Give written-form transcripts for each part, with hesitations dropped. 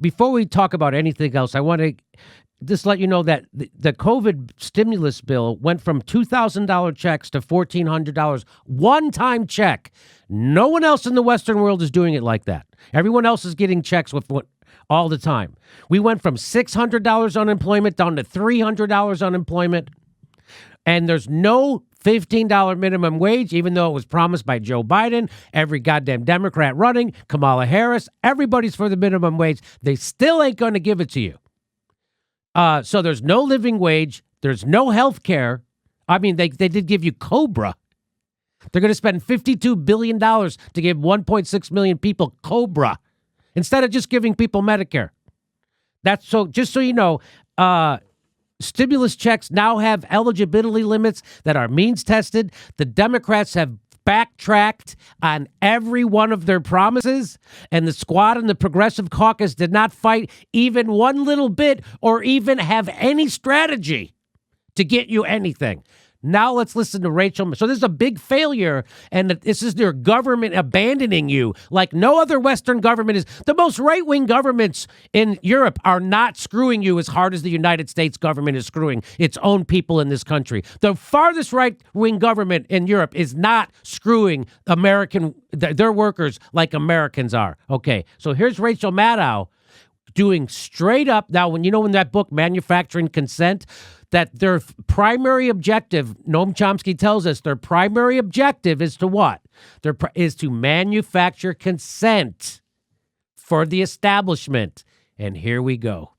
before we talk about anything else, I want to just let you know that the COVID stimulus bill went from $2,000 checks to $1,400, one-time check. No one else in the Western world is doing it like that. Everyone else is getting checks with all the time. We went from $600 unemployment down to $300 unemployment, and there's no $15 minimum wage, even though it was promised by Joe Biden, every goddamn Democrat running, Kamala Harris, everybody's for the minimum wage. They still ain't going to give it to you. So there's no living wage. There's no health care. I mean, they did give you COBRA. They're going to spend $52 billion to give 1.6 million people COBRA instead of just giving people Medicare. That's so, just so you know, stimulus checks now have eligibility limits that are means tested. The Democrats have backtracked on every one of their promises, and the squad and the Progressive Caucus did not fight even one little bit or even have any strategy to get you anything. Now let's listen to Rachel. So this is a big failure, and this is their government abandoning you like no other Western government is. The most right-wing governments in Europe are not screwing you as hard as the United States government is screwing its own people in this country. The farthest right-wing government in Europe is not screwing their workers like Americans are. Okay, so here's Rachel Maddow doing straight up. Now, when in that book, Manufacturing Consent, that their primary objective, Noam Chomsky tells us, their primary objective is to what? Is to manufacture consent for the establishment. And here we go.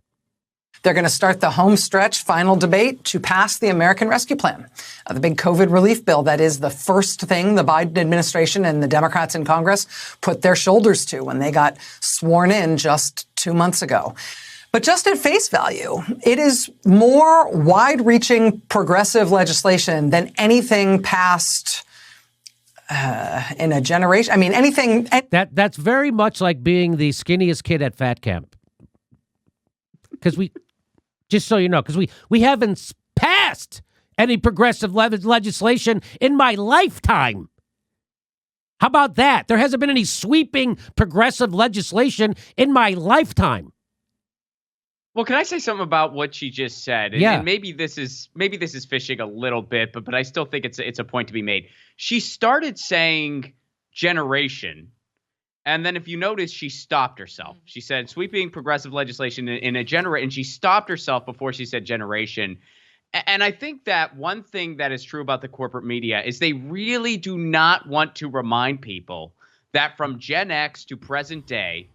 They're going to start the home stretch final debate to pass the American Rescue Plan, the big COVID relief bill. That is the first thing the Biden administration and the Democrats in Congress put their shoulders to when they got sworn in just 2 months ago. But just at face value, it is more wide-reaching progressive legislation than anything passed in a generation. I mean, anything. That's very much like being the skinniest kid at fat camp. Because just so you know, because we haven't passed any progressive legislation in my lifetime. How about that? There hasn't been any sweeping progressive legislation in my lifetime. Well, can I say something about what she just said? Yeah. And maybe this is fishing a little bit, but I still think it's a point to be made. She started saying generation, and then if you notice, she stopped herself. She said sweeping progressive legislation in a generation, and she stopped herself before she said generation. And I think that one thing that is true about the corporate media is they really do not want to remind people that from Gen X to present day,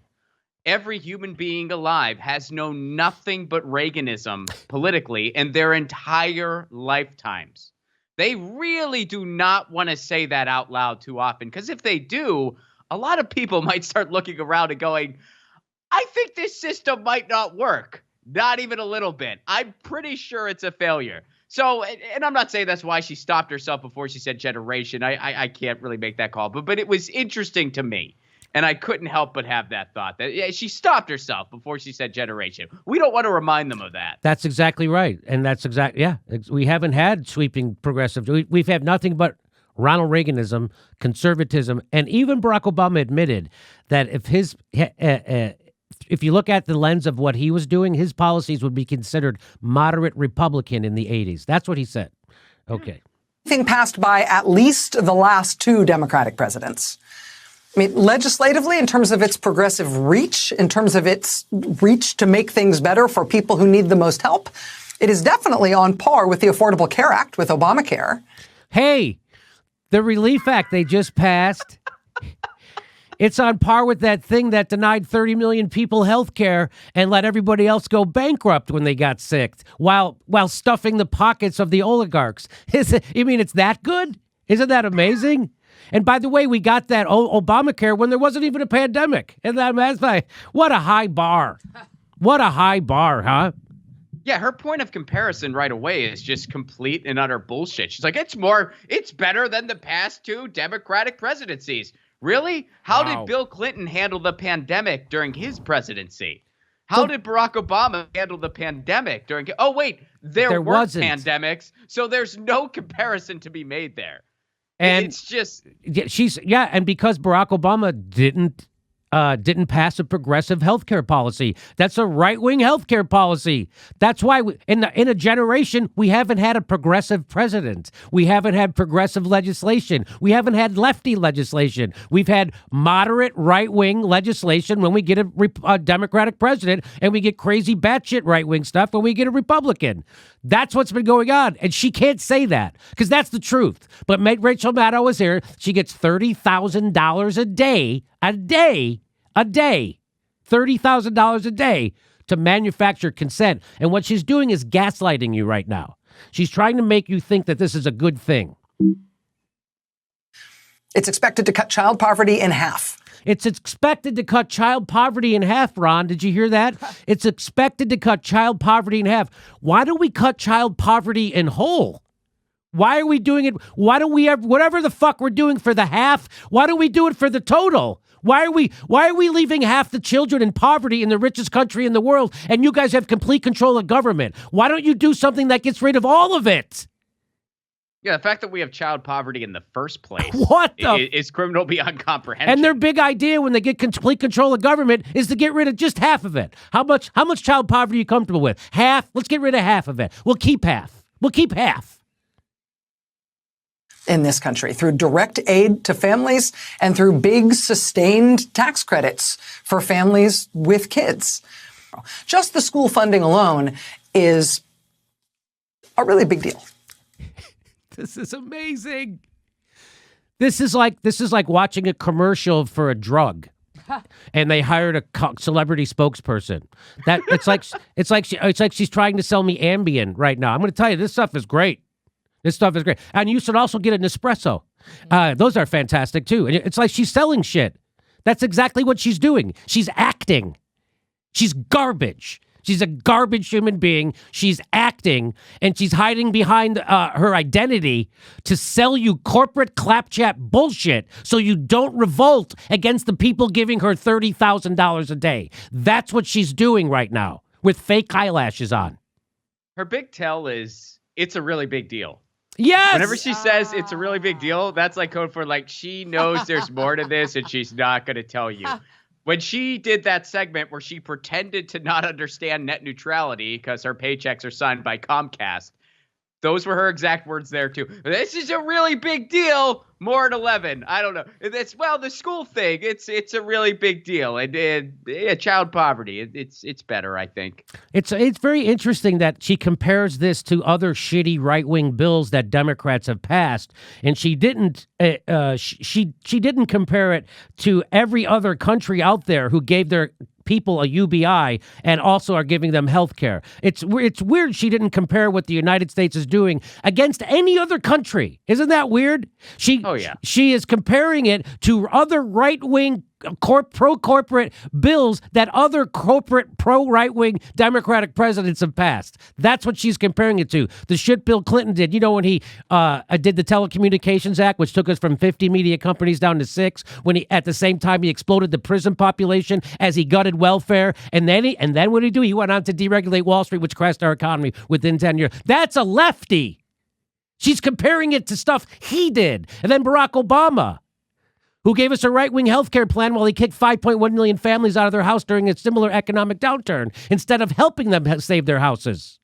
every human being alive has known nothing but Reaganism politically in their entire lifetimes. They really do not want to say that out loud too often, because if they do, a lot of people might start looking around and going, I think this system might not work. Not even a little bit. I'm pretty sure it's a failure. So, and I'm not saying that's why she stopped herself before she said generation. I can't really make that call, but it was interesting to me. And I couldn't help but have that thought that she stopped herself before she said generation. We don't want to remind them of that. That's exactly right. And that's we haven't had sweeping progressive. We've had nothing but Ronald Reaganism, conservatism, and even Barack Obama admitted that if you look at the lens of what he was doing, his policies would be considered moderate Republican in the 80s. That's what he said. Okay. Anything passed by at least the last two Democratic presidents. I mean, legislatively, in terms of its progressive reach, in terms of its reach to make things better for people who need the most help, it is definitely on par with the Affordable Care Act, with Obamacare. Hey, the Relief Act they just passed, it's on par with that thing that denied 30 million people health care and let everybody else go bankrupt when they got sick while stuffing the pockets of the oligarchs. You mean it's that good? Isn't that amazing? And by the way, we got that Obamacare when there wasn't even a pandemic. And that's like, what a high bar. What a high bar, huh? Yeah, her point of comparison right away is just complete and utter bullshit. She's like, it's better than the past two Democratic presidencies. Really? How did Bill Clinton handle the pandemic during his presidency? How did Barack Obama handle the pandemic during? Oh, wait, there weren't pandemics, so there's no comparison to be made there. And it's just and because Barack Obama didn't didn't pass a progressive healthcare policy. That's a right-wing healthcare policy. That's why in a generation, we haven't had a progressive president. We haven't had progressive legislation. We haven't had lefty legislation. We've had moderate right-wing legislation when we get a Democratic president, and we get crazy batshit right-wing stuff when we get a Republican. That's what's been going on. And she can't say that because that's the truth. But Rachel Maddow is here. She gets $30,000 a day, $30,000 a day to manufacture consent. And what she's doing is gaslighting you right now. She's trying to make you think that this is a good thing. It's expected to cut child poverty in half. It's expected to cut child poverty in half, Ron. Did you hear that? It's expected to cut child poverty in half. Why don't we cut child poverty in whole? Why are we doing it? Why don't we have whatever the fuck we're doing for the half? Why don't we do it for the total? Why are we leaving half the children in poverty in the richest country in the world, and you guys have complete control of government? Why don't you do something that gets rid of all of it? Yeah, the fact that we have child poverty in the first place is criminal beyond comprehension. And their big idea when they get complete control of government is to get rid of just half of it. How much child poverty are you comfortable with? Half? Let's get rid of half of it. We'll keep half. In this country through direct aid to families and through big sustained tax credits for families with kids. Just the school funding alone is a really big deal. This is amazing. This is like watching a commercial for a drug, and they hired a celebrity spokesperson. That it's like she's trying to sell me Ambien right now. I'm going to tell you, this stuff is great. And you should also get an espresso. Those are fantastic too. And it's like she's selling shit. That's exactly what she's doing. She's acting. She's garbage. She's a garbage human being. She's acting, and she's hiding behind her identity to sell you corporate claptrap bullshit so you don't revolt against the people giving her $30,000 a day. That's what she's doing right now with fake eyelashes on. Her big tell is, it's a really big deal. Yes! Whenever she says it's a really big deal, that's like code for like she knows there's more to this and she's not going to tell you. When she did that segment where she pretended to not understand net neutrality because her paychecks are signed by Comcast, those were her exact words there too. This is a really big deal. More at 11. I don't know. It's the school thing. It's a really big deal. And child poverty. It's better, I think. It's very interesting that she compares this to other shitty right-wing bills that Democrats have passed, and she didn't. She didn't compare it to every other country out there who gave their people a UBI and also are giving them health care. It's weird she didn't compare what the United States is doing against any other country. Isn't that weird? She is comparing it to other right-wing pro-corporate bills that other corporate pro-right-wing Democratic presidents have passed. That's what she's comparing it to. The shit Bill Clinton did. You know, when he did the Telecommunications Act, which took us from 50 media companies down to 6, when he, at the same time, he exploded the prison population as he gutted welfare. And then what did he do? He went on to deregulate Wall Street, which crashed our economy within 10 years. That's a lefty. She's comparing it to stuff he did. And then Barack Obama, who gave us a right-wing health care plan while he kicked 5.1 million families out of their house during a similar economic downturn instead of helping them save their houses.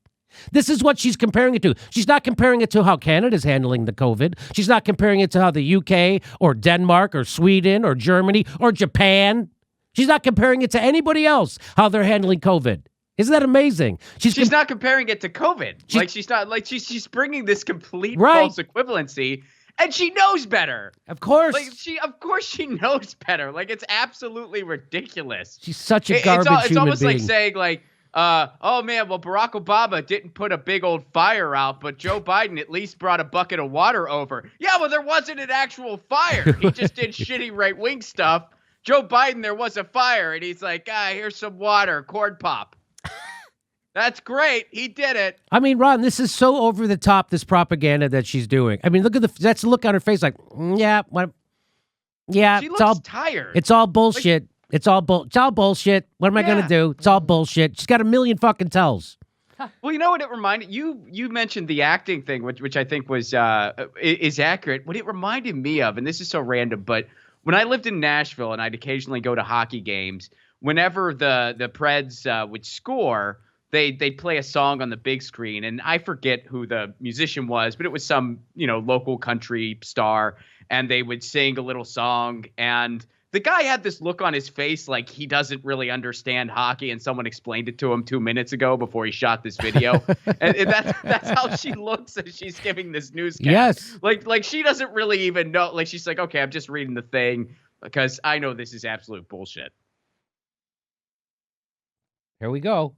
This is what she's comparing it to. She's not comparing it to how Canada's handling the COVID. She's not comparing it to how the UK or Denmark or Sweden or Germany or Japan. She's not comparing it to anybody else, how they're handling COVID. Isn't that amazing? She's not comparing it to COVID. She's bringing this complete false equivalency, and she knows better. Of course. Of course she knows better. Like, it's absolutely ridiculous. She's such a garbage human being. It's almost like saying, like, oh man, well, Barack Obama didn't put a big old fire out, but Joe Biden at least brought a bucket of water over. Yeah, well, there wasn't an actual fire. He just did shitty right-wing stuff. Joe Biden, there was a fire, and he's like, here's some water, corn pop. That's great. He did it. I mean, Ron, this is so over the top, this propaganda that she's doing. I mean, that's the look on her face like, she looks tired. It's all bullshit. It's all bullshit. What am I going to do? It's all bullshit. She's got a million fucking tells. Well, you know what it reminded you mentioned the acting thing, which I think was is accurate. What it reminded me of, and this is so random, but When I lived in Nashville and I'd occasionally go to hockey games, whenever the Preds would score, they'd play a song on the big screen, and I forget who the musician was, but it was some, local country star, and they would sing a little song, and the guy had this look on his face like he doesn't really understand hockey, and someone explained it to him 2 minutes ago before he shot this video. And that's how she looks as she's giving this newscast. Yes. Like she doesn't really even know. Like, she's like, okay, I'm just reading the thing because I know this is absolute bullshit. Here we go.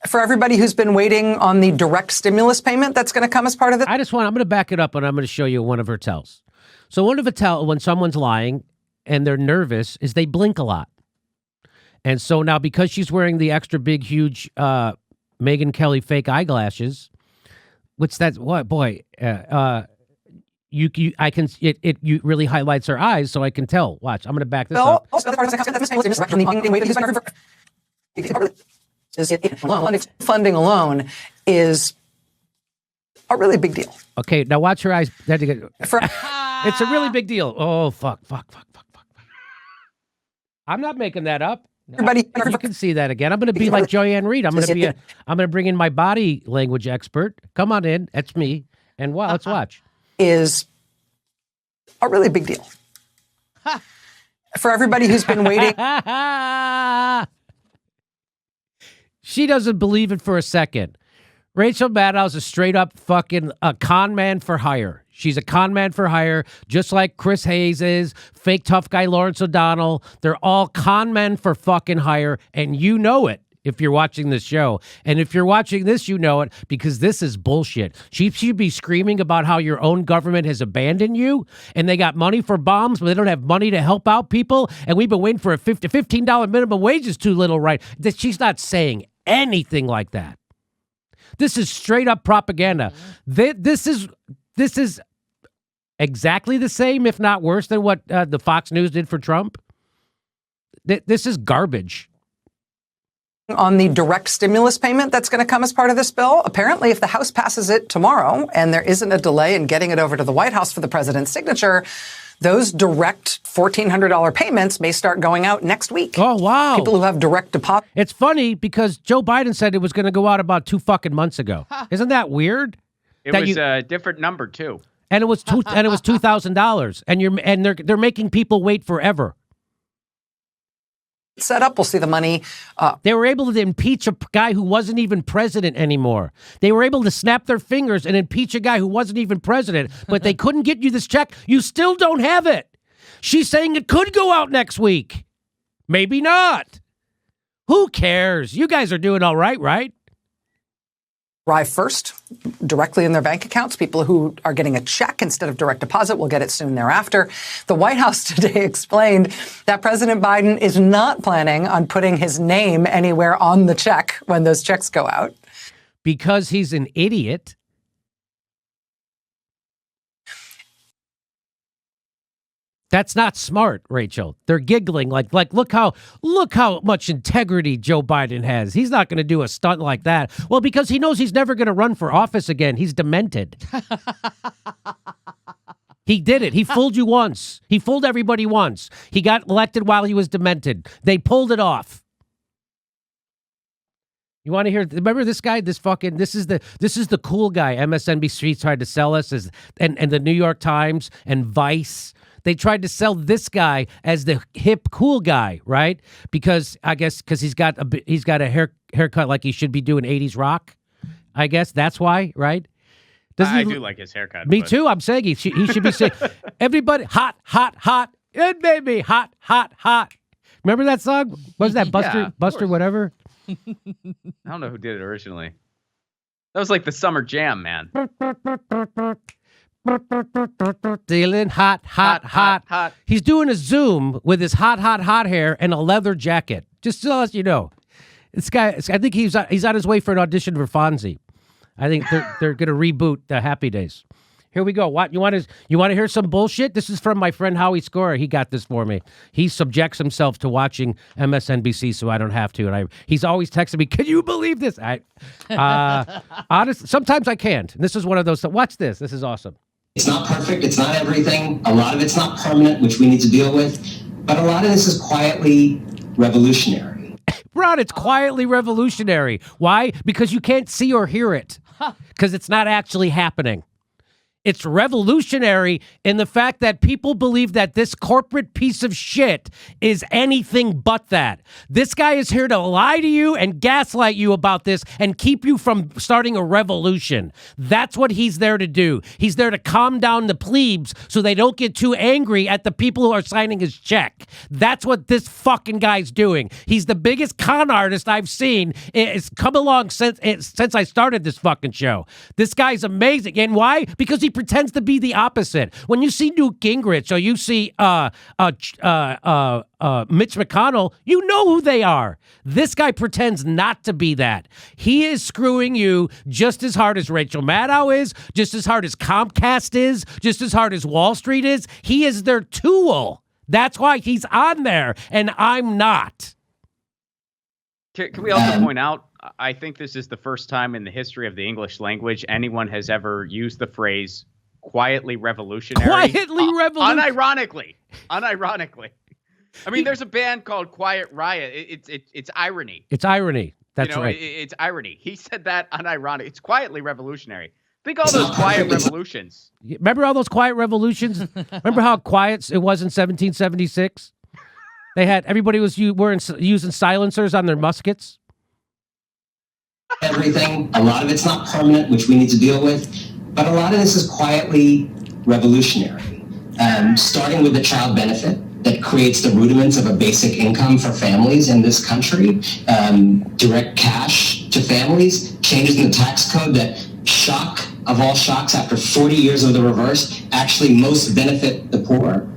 For everybody who's been waiting on the direct stimulus payment that's going to come as part of this. I'm going to back it up, and I'm going to show you one of her tells. So one of the when someone's lying and they're nervous is they blink a lot. And so now, because she's wearing the extra big, huge Megyn Kelly fake eyeglasses, it really highlights her eyes, so I can tell. Watch, I'm going to back this up. Funding alone is a really big deal. Okay, now watch her eyes. It's a really big deal. Oh, fuck. I'm not making that up. Everybody, you can see that again. I'm going to be like Joanne Reed. I'm going to bring in my body language expert. Come on in. That's me. And let's watch. Is a really big deal. For everybody who's been waiting. She doesn't believe it for a second. Rachel Maddow's a straight up fucking a con man for hire. She's a con man for hire, just like Chris Hayes is, fake tough guy Lawrence O'Donnell. They're all con men for fucking hire, and you know it if you're watching this show. And if you're watching this, you know it, because this is bullshit. She should be screaming about how your own government has abandoned you, and they got money for bombs, but they don't have money to help out people, and we've been waiting for a $15 minimum wage is too little, right? She's not saying anything like that. This is straight up propaganda. This is exactly the same, if not worse, than what the Fox News did for Trump. This is garbage. On the direct stimulus payment that's going to come as part of this bill, apparently if the House passes it tomorrow and there isn't a delay in getting it over to the White House for the president's signature, those direct $1,400 payments may start going out next week. Oh, wow. People who have direct deposit. It's funny because Joe Biden said it was going to go out about 2 fucking months ago. Isn't that weird? It was a different number, too. And it was $2,000. And they're making people wait forever. Set up, we'll see the money. They were able to impeach a guy who wasn't even president anymore. They were able to snap their fingers and impeach a guy who wasn't even president, but they couldn't get you this check. You still don't have it. She's saying it could go out next week. Maybe not. Who cares? You guys are doing all right, right? Arrive first, directly in their bank accounts. People who are getting a check instead of direct deposit will get it soon thereafter. The White House today explained that President Biden is not planning on putting his name anywhere on the check when those checks go out. Because he's an idiot. That's not smart, Rachel. They're giggling like look how much integrity Joe Biden has. He's not going to do a stunt like that. Well, because he knows he's never going to run for office again. He's demented. He did it. He fooled you once. He fooled everybody once. He got elected while he was demented. They pulled it off. You want to hear? Remember this guy? This is the cool guy. MSNBC tried to sell us as, and the New York Times and Vice. They tried to sell this guy as the hip, cool guy, right? Because he's got a haircut like he should be doing 80s rock. I guess that's why, right? I do like his haircut. Me too. I'm saying he should be saying, everybody, hot, hot, hot. It made me hot, hot, hot. Remember that song? Was that Buster, whatever? I don't know who did it originally. That was like the summer jam, man. Feeling hot, hot, hot. He's doing a Zoom with his hot, hot, hot hair and a leather jacket. Just to let you know, this guy. I think he's on his way for an audition for Fonzie. I think they're going to reboot the Happy Days. Here we go. What you want to hear some bullshit? This is from my friend Howie Scorer. He got this for me. He subjects himself to watching MSNBC, so I don't have to. And he's always texting me, "Can you believe this?" Honestly, sometimes I can't. And this is one of those. Watch this. This is awesome. It's not perfect. It's not everything. A lot of it's not permanent, which we need to deal with. But a lot of this is quietly revolutionary. Ron, it's quietly revolutionary. Why? Because you can't see or hear it. Because it's not actually happening. It's revolutionary in the fact that people believe that this corporate piece of shit is anything but that. This guy is here to lie to you and gaslight you about this and keep you from starting a revolution. That's what he's there to do. He's there to calm down the plebes so they don't get too angry at the people who are signing his check. That's what this fucking guy's doing. He's the biggest con artist I've seen. It's come along since I started this fucking show. This guy's amazing. And why? Because he pretends to be the opposite. When you see Newt Gingrich or you see Mitch McConnell, you know who they are. This guy pretends not to be that. He is screwing you just as hard as Rachel Maddow is, just as hard as Comcast is, just as hard as Wall Street is. He is their tool. That's why he's on there, and I'm not. Can we also point out, I think this is the first time in the history of the English language anyone has ever used the phrase quietly revolutionary. Quietly revolutionary. Unironically. I mean, there's a band called Quiet Riot. It's irony. It's irony. That's right. It's irony. He said that unironic. It's quietly revolutionary. Think all those quiet revolutions. Remember all those quiet revolutions? Remember how quiet it was in 1776? They had everybody was using silencers on their muskets. Everything. A lot of it's not permanent, which we need to deal with. But a lot of this is quietly revolutionary. Starting with the child benefit that creates the rudiments of a basic income for families in this country, direct cash to families, changes in the tax code that shock of all shocks after 40 years of the reverse actually most benefit the poor.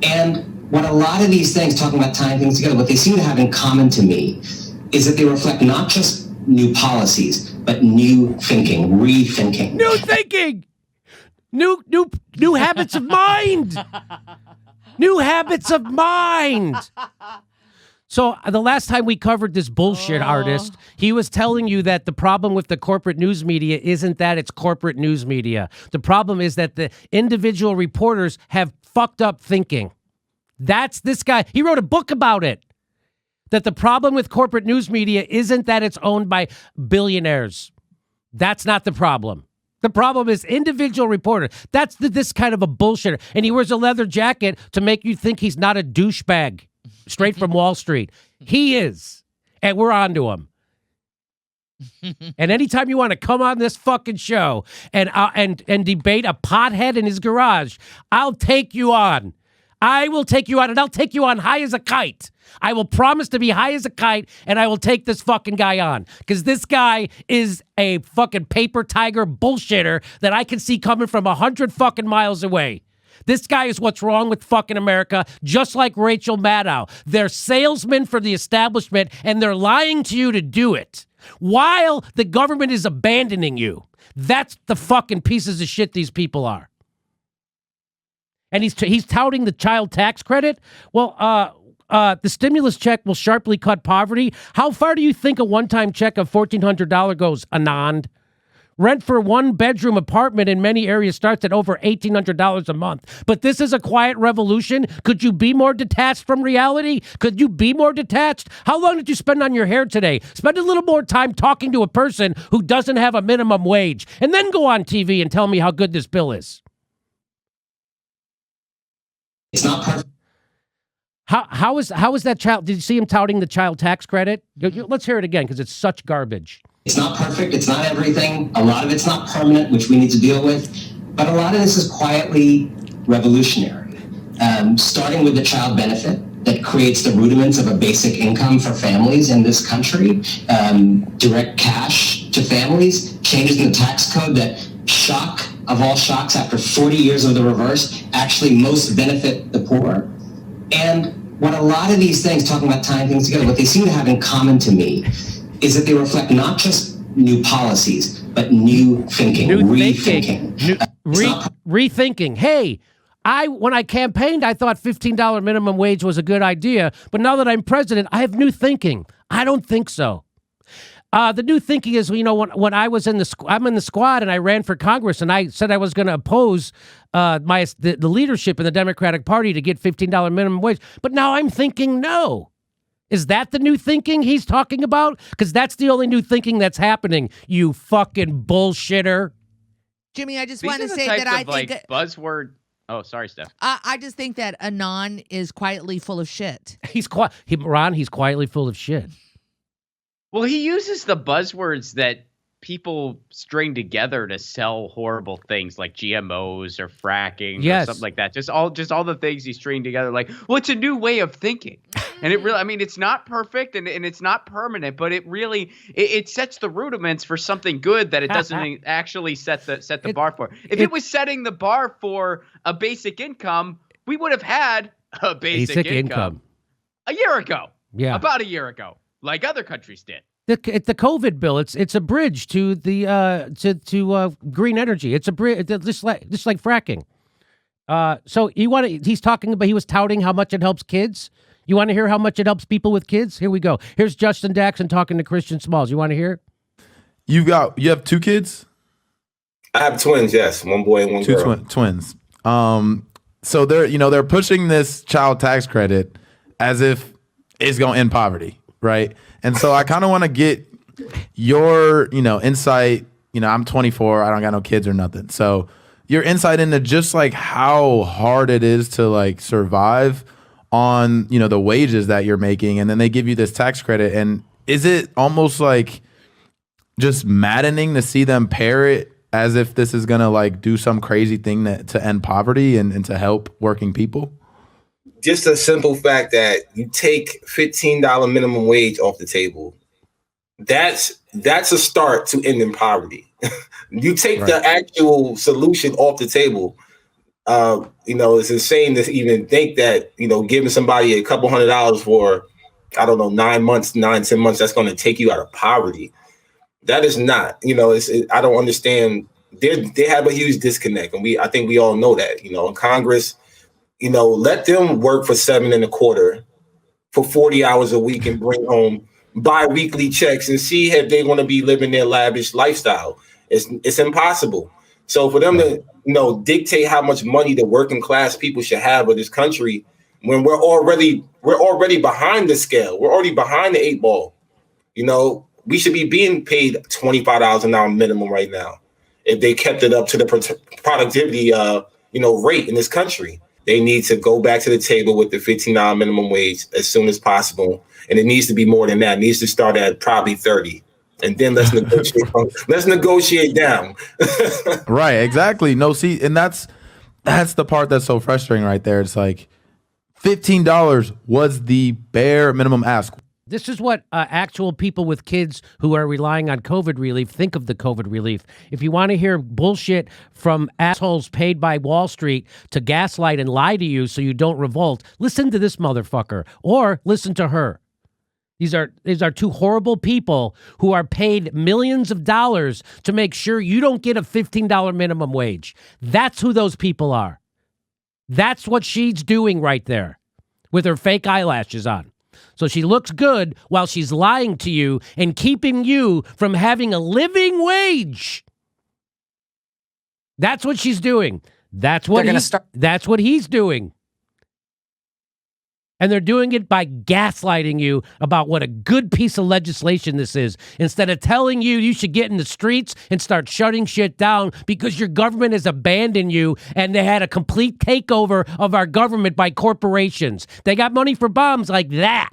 And what a lot of these things, talking about tying things together, what they seem to have in common to me is that they reflect not just new policies, but new thinking, rethinking. New thinking! New habits of mind! New habits of mind! So the last time we covered this bullshit artist, he was telling you that the problem with the corporate news media isn't that it's corporate news media. The problem is that the individual reporters have fucked up thinking. That's this guy. He wrote a book about it. That the problem with corporate news media isn't that it's owned by billionaires. That's not the problem. The problem is individual reporter. That's this kind of a bullshitter. And he wears a leather jacket to make you think he's not a douchebag straight from Wall Street. He is. And we're on to him. And anytime you want to come on this fucking show and debate a pothead in his garage, I'll take you on. I will take you on, and I'll take you on high as a kite. I will promise to be high as a kite, and I will take this fucking guy on. Because this guy is a fucking paper tiger bullshitter that I can see coming from 100 fucking miles away. This guy is what's wrong with fucking America, just like Rachel Maddow. They're salesmen for the establishment, and they're lying to you to do it. While the government is abandoning you. That's the fucking pieces of shit these people are. And he's touting the child tax credit. Well, the stimulus check will sharply cut poverty. How far do you think a one-time check of $1,400 goes, Anand? Rent for one-bedroom apartment in many areas starts at over $1,800 a month. But this is a quiet revolution. Could you be more detached from reality? Could you be more detached? How long did you spend on your hair today? Spend a little more time talking to a person who doesn't have a minimum wage. And then go on TV and tell me how good this bill is. It's not perfect. How is that child? Did you see him touting the child tax credit? Let's hear it again because it's such garbage. It's not perfect. It's not everything. A lot of it's not permanent, which we need to deal with. But a lot of this is quietly revolutionary. Starting with the child benefit that creates the rudiments of a basic income for families in this country, direct cash to families, changes in the tax code that shock of all shocks after 40 years of the reverse actually most benefit the poor. And what a lot of these things, talking about tying things together, what they seem to have in common to me is that they reflect not just new policies, but new thinking, rethinking. Rethinking. Hey, when I campaigned, I thought $15 minimum wage was a good idea, but now that I'm president, I have new thinking. I don't think so. The new thinking is, when I was I'm in the squad and I ran for Congress and I said I was going to oppose the leadership in the Democratic Party to get $15 minimum wage. But now I'm thinking no. Is that the new thinking he's talking about? Because that's the only new thinking that's happening, you fucking bullshitter. Jimmy, I just These want to are the say types that I of, think buzzword. Oh, sorry, Steph. I just think that Anon is quietly full of shit. Ron, he's quietly full of shit. Well, he uses the buzzwords that people string together to sell horrible things like GMOs or fracking or something like that. Just all the things he string together like, well, it's a new way of thinking. And it really, I mean, it's not perfect and it's not permanent, but it really, it sets the rudiments for something good that it doesn't actually set the bar for. If it was setting the bar for a basic income, we would have had a basic income a year ago. Yeah. About a year ago, like other countries did. The COVID bill, it's a bridge to the to green energy. It's a bridge, just like fracking. So he's talking about, he was touting how much it helps kids. You want to hear how much it helps people with kids? Here we go. Here's Justin Jackson talking to Christian Smalls. You want to hear? You have 2 kids? I have twins, yes. One boy and one girl. Twins. So they're pushing this child tax credit as if it's going to end poverty, right? And so I kind of want to get your, insight. I'm 24. I don't got no kids or nothing. So your insight into just like how hard it is to like survive on, the wages that you're making. And then they give you this tax credit. And is it almost like just maddening to see them pair it as if this is going to like do some crazy thing to end poverty and to help working people? Just a simple fact that you take $15 minimum wage off the table. That's a start to ending poverty. You take the actual solution off the table. It's insane to even think that, giving somebody a couple $100 for, 9 months, 10 months, that's going to take you out of poverty. That is not, I don't understand. They have a huge disconnect. And I think we all know that, in Congress, let them work for $7.25 for 40 hours a week and bring home bi-weekly checks and see if they want to be living their lavish lifestyle. It's impossible. So for them to, dictate how much money the working class people should have of this country, when we're already behind the scale, we're already behind the 8 ball. We should be being paid $25 an hour minimum right now if they kept it up to the productivity, rate in this country. They need to go back to the table with the $15 minimum wage as soon as possible. And it needs to be more than that. It needs to start at probably 30. And then let's negotiate down. Right, exactly. No, see, and that's the part that's so frustrating right there. It's like $15 was the bare minimum ask. This is what actual people with kids who are relying on COVID relief think of the COVID relief. If you want to hear bullshit from assholes paid by Wall Street to gaslight and lie to you so you don't revolt, listen to this motherfucker or listen to her. These are 2 horrible people who are paid millions of dollars to make sure you don't get a $15 minimum wage. That's who those people are. That's what she's doing right there with her fake eyelashes on. So she looks good while she's lying to you and keeping you from having a living wage. That's what she's doing. That's what he's doing. And they're doing it by gaslighting you about what a good piece of legislation this is, instead of telling you should get in the streets and start shutting shit down because your government has abandoned you and they had a complete takeover of our government by corporations. They got money for bombs like that.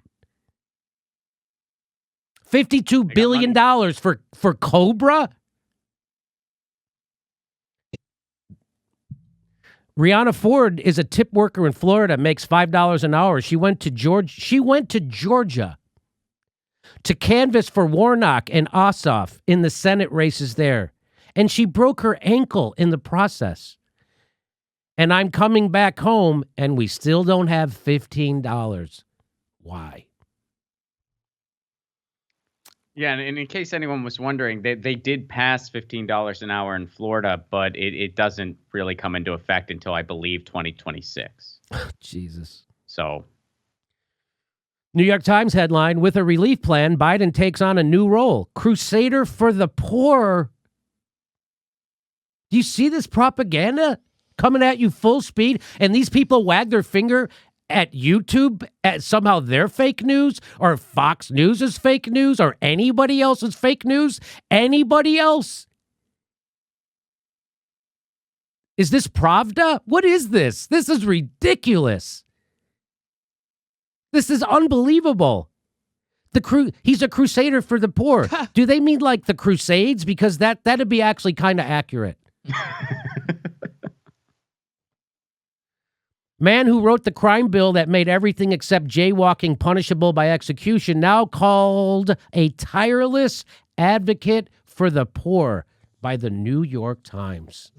$52 billion for Cobra? Rihanna Ford is a tip worker in Florida, makes $5 an hour. She went to Georgia to canvass for Warnock and Ossoff in the Senate races there. And she broke her ankle in the process. And I'm coming back home and we still don't have $15. Why? Yeah, and in case anyone was wondering, they did pass $15 an hour in Florida, but it doesn't really come into effect until, I believe, 2026. Jesus. So New York Times headline, with a relief plan, Biden takes on a new role. Crusader for the poor. Do you see this propaganda coming at you full speed? And these people wag their finger at YouTube at somehow they're fake news, or Fox News is fake news, or anybody else is fake news. Anybody else? Is this Pravda? What is this? This is ridiculous. This is unbelievable. He's a crusader for the poor. Do they mean like the Crusades? Because that'd be actually kind of accurate. Man who wrote the crime bill that made everything except jaywalking punishable by execution, now called a tireless advocate for the poor by the New York Times.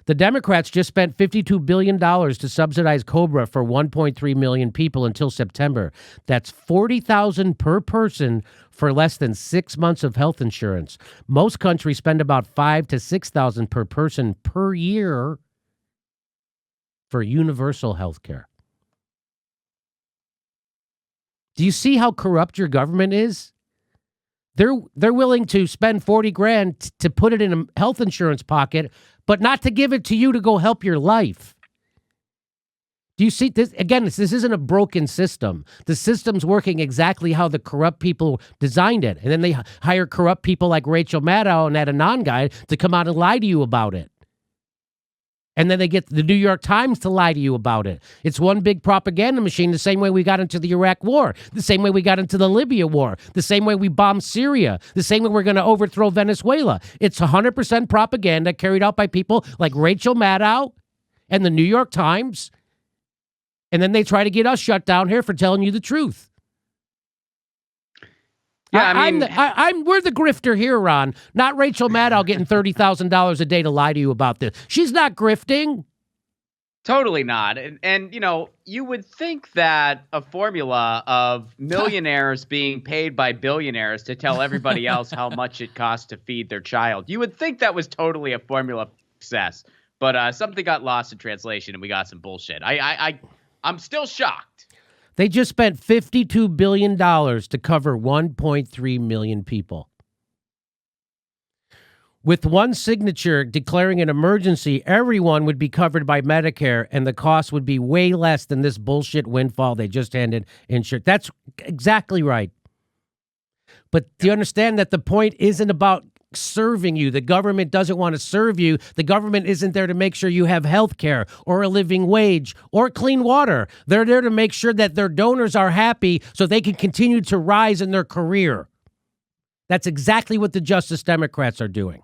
The Democrats just spent $52 billion to subsidize COBRA for 1.3 million people until September. That's $40,000 per person for less than 6 months of health insurance. Most countries spend about $5,000 to $6,000 per person per year for universal health care. Do you see how corrupt your government is? They're willing to spend 40 grand to put it in a health insurance pocket, but not to give it to you to go help your life. Do you see this? Again, this isn't a broken system. The system's working exactly how the corrupt people designed it. And then they hire corrupt people like Rachel Maddow and that Anon guy to come out and lie to you about it. And then they get the New York Times to lie to you about it. It's one big propaganda machine, the same way we got into the Iraq War, the same way we got into the Libya War, the same way we bombed Syria, the same way we're going to overthrow Venezuela. It's 100% propaganda carried out by people like Rachel Maddow and the New York Times. And then they try to get us shut down here for telling you the truth. Yeah, we're the grifter here, Ron. Not Rachel Maddow getting $30,000 a day to lie to you about this. She's not grifting. Totally not. And you know, you would think that a formula of millionaires being paid by billionaires to tell everybody else how much it costs to feed their child, you would think that was totally a formula for success. But something got lost in translation and we got some bullshit. I'm still shocked. They just spent $52 billion to cover 1.3 million people. With one signature declaring an emergency, everyone would be covered by Medicare, and the cost would be way less than this bullshit windfall they just handed insurance. That's exactly right. But do you understand that the point isn't about serving you? The government doesn't want to serve you. The government isn't there to make sure you have health care or a living wage or clean water. They're there to make sure that their donors are happy so they can continue to rise in their career. That's exactly what the Justice Democrats are doing.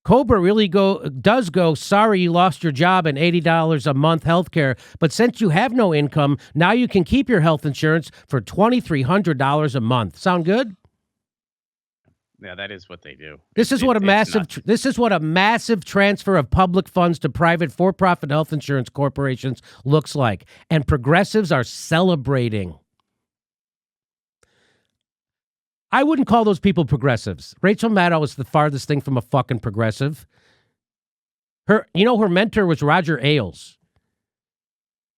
COBRA really does go, sorry you lost your job and $80 a month health care, but since you have no income, now you can keep your health insurance for $2,300 a month. Sound good? Yeah, that is what they do. This is what a massive transfer of public funds to private for-profit health insurance corporations looks like, and progressives are celebrating. I wouldn't call those people progressives. Rachel Maddow is the farthest thing from a fucking progressive. Her mentor was Roger Ailes.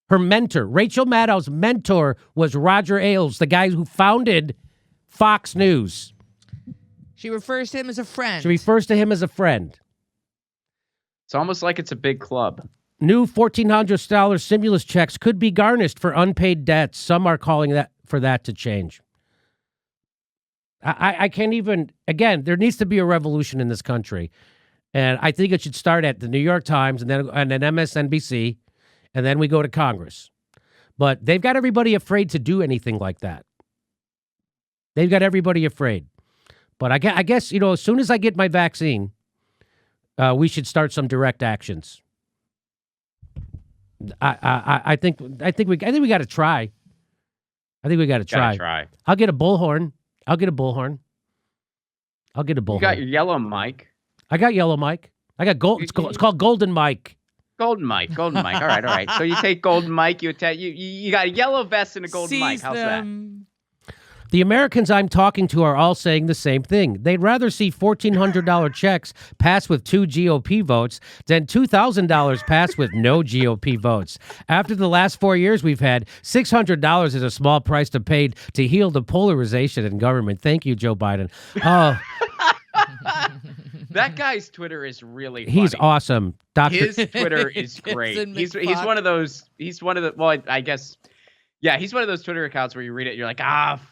Her mentor, Rachel Maddow's mentor, was Roger Ailes, the guy who founded Fox News. She refers to him as a friend. She refers to him as a friend. It's almost like it's a big club. New $1,400 stimulus checks could be garnished for unpaid debts. Some are calling for that to change. I can't even, again, there needs to be a revolution in this country. And I think it should start at the New York Times and then MSNBC, and then we go to Congress. But they've got everybody afraid to do anything like that. They've got everybody afraid. But I guess, as soon as I get my vaccine, we should start some direct actions. I think we got to try. I think we got to try. I'll get a bullhorn. You got your yellow mic. I got yellow mic. I got gold. It's called golden mic. Golden mic. All right. So you take golden mic. You got a yellow vest and a golden mic. How's that? The Americans I'm talking to are all saying the same thing. They'd rather see $1,400 checks pass with 2 GOP votes than $2,000 pass with no GOP votes. After the last 4 years we've had, $600 is a small price to pay to heal the polarization in government. Thank you, Joe Biden. Oh, That guy's Twitter is really funny. he's awesome. His Twitter is great. He's one of those. He's one of the. Well, I guess. Yeah, he's one of those Twitter accounts where you read it, you're like,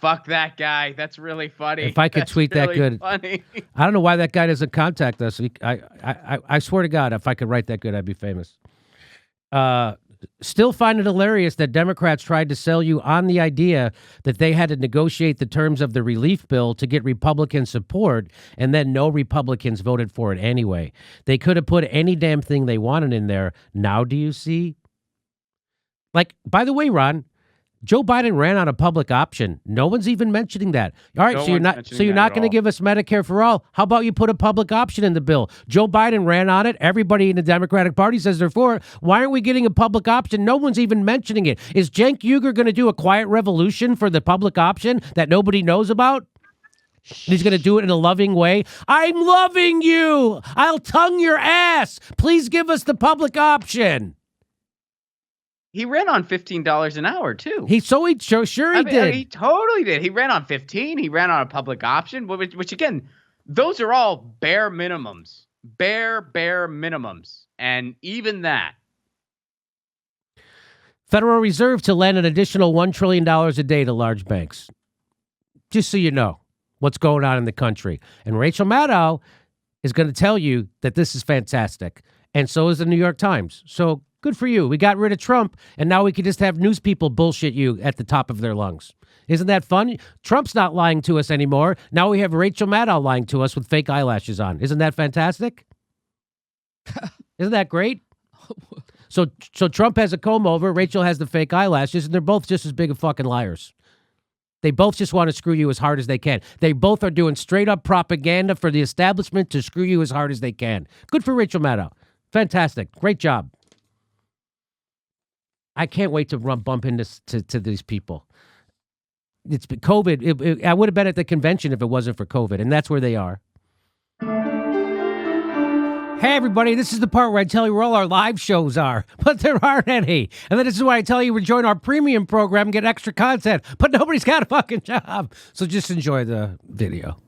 fuck that guy. That's really funny. If I could tweet that good, funny. I don't know why that guy doesn't contact us. I swear to God, if I could write that good, I'd be famous. Still find it hilarious that Democrats tried to sell you on the idea that they had to negotiate the terms of the relief bill to get Republican support, and then no Republicans voted for it anyway. They could have put any damn thing they wanted in there. Now do you see? Like, by the way, Ron, Joe Biden ran on a public option. No one's even mentioning that. All right, so you're not going to give us Medicare for all. How about you put a public option in the bill? Joe Biden ran on it. Everybody in the Democratic Party says they're for it. Why aren't we getting a public option? No one's even mentioning it. Is Cenk Uygur going to do a quiet revolution for the public option that nobody knows about? He's going to do it in a loving way. I'm loving you. I'll tongue your ass. Please give us the public option. He ran on $15 an hour too. He did. He totally did. He ran on 15. He ran on a public option, which again, those are all bare minimums. Bare minimums. And even that. Federal Reserve to lend an additional $1 trillion a day to large banks. Just so you know what's going on in the country. And Rachel Maddow is going to tell you that this is fantastic. And so is the New York Times. So good for you. We got rid of Trump, and now we can just have news people bullshit you at the top of their lungs. Isn't that fun? Trump's not lying to us anymore. Now we have Rachel Maddow lying to us with fake eyelashes on. Isn't that fantastic? Isn't that great? So Trump has a comb over, Rachel has the fake eyelashes, and they're both just as big of fucking liars. They both just want to screw you as hard as they can. They both are doing straight up propaganda for the establishment to screw you as hard as they can. Good for Rachel Maddow. Fantastic. Great job. I can't wait to bump into to these people. It's been COVID. I would have been at the convention if it wasn't for COVID, and that's where they are. Hey, everybody, this is the part where I tell you where all our live shows are, but there aren't any. And then this is why I tell you to join our premium program and get extra content, but nobody's got a fucking job. So just enjoy the video.